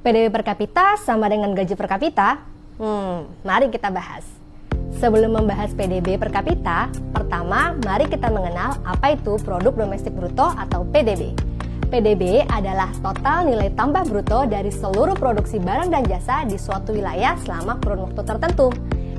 PDB per kapita sama dengan gaji per kapita? Mari kita bahas. Sebelum membahas PDB per kapita, pertama mari kita mengenal apa itu produk domestik bruto atau PDB. PDB adalah total nilai tambah bruto dari seluruh produksi barang dan jasa di suatu wilayah selama kurun waktu tertentu,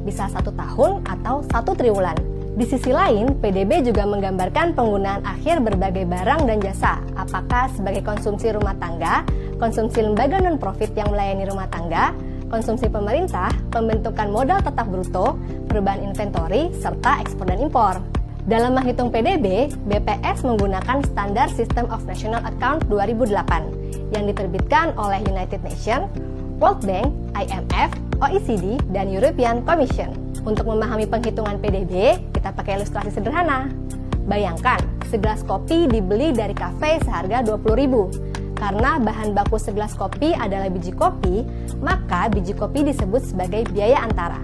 bisa 1 tahun atau 1 triwulan. Di sisi lain, PDB juga menggambarkan penggunaan akhir berbagai barang dan jasa, apakah sebagai konsumsi rumah tangga, konsumsi lembaga non-profit yang melayani rumah tangga, konsumsi pemerintah, pembentukan modal tetap bruto, perubahan inventory, serta ekspor dan impor. Dalam menghitung PDB, BPS menggunakan Standar System of National Account 2008 yang diterbitkan oleh United Nations, World Bank, IMF, OECD, dan European Commission. Untuk memahami penghitungan PDB, kita pakai ilustrasi sederhana. Bayangkan, segelas kopi dibeli dari kafe seharga 20.000. Karena bahan baku segelas kopi adalah biji kopi, maka biji kopi disebut sebagai biaya antara.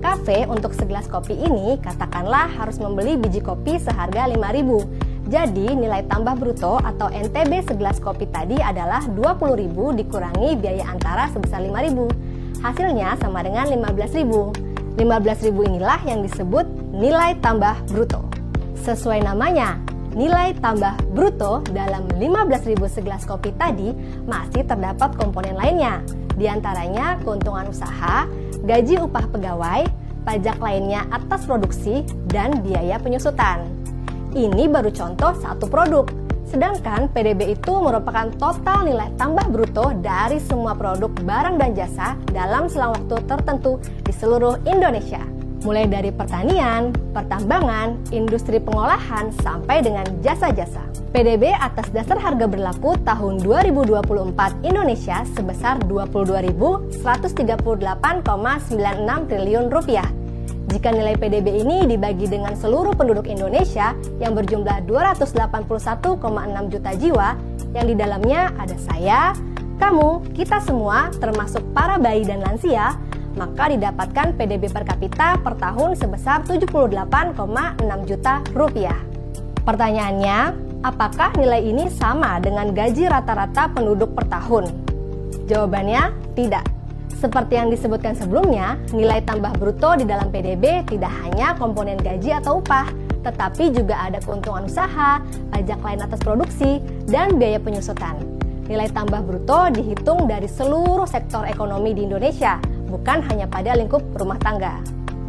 Kafe untuk segelas kopi ini katakanlah harus membeli biji kopi seharga 5.000. Jadi nilai tambah bruto atau NTB segelas kopi tadi adalah 20.000 dikurangi biaya antara sebesar 5.000. Hasilnya sama dengan 15.000. 15.000 inilah yang disebut nilai tambah bruto. Sesuai namanya, nilai tambah bruto dalam 15.000 segelas kopi tadi masih terdapat komponen lainnya. Di antaranya keuntungan usaha, gaji upah pegawai, pajak lainnya atas produksi, dan biaya penyusutan. Ini baru contoh satu produk. Sedangkan PDB itu merupakan total nilai tambah bruto dari semua produk barang dan jasa dalam selang waktu tertentu di seluruh Indonesia. Mulai dari pertanian, pertambangan, industri pengolahan, sampai dengan jasa-jasa. PDB atas dasar harga berlaku tahun 2024 Indonesia sebesar Rp22.138,96 triliun. Jika nilai PDB ini dibagi dengan seluruh penduduk Indonesia yang berjumlah 281,6 juta jiwa, yang di dalamnya ada saya, kamu, kita semua, termasuk para bayi dan lansia, maka didapatkan PDB per kapita per tahun sebesar 78,6 juta rupiah. Pertanyaannya, apakah nilai ini sama dengan gaji rata-rata penduduk per tahun? Jawabannya, tidak. Seperti yang disebutkan sebelumnya, nilai tambah bruto di dalam PDB tidak hanya komponen gaji atau upah, tetapi juga ada keuntungan usaha, pajak lain atas produksi, dan biaya penyusutan. Nilai tambah bruto dihitung dari seluruh sektor ekonomi di Indonesia, bukan hanya pada lingkup rumah tangga.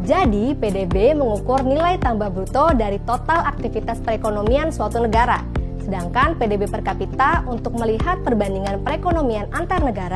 Jadi, PDB mengukur nilai tambah bruto dari total aktivitas perekonomian suatu negara. Sedangkan PDB per kapita untuk melihat perbandingan perekonomian antar negara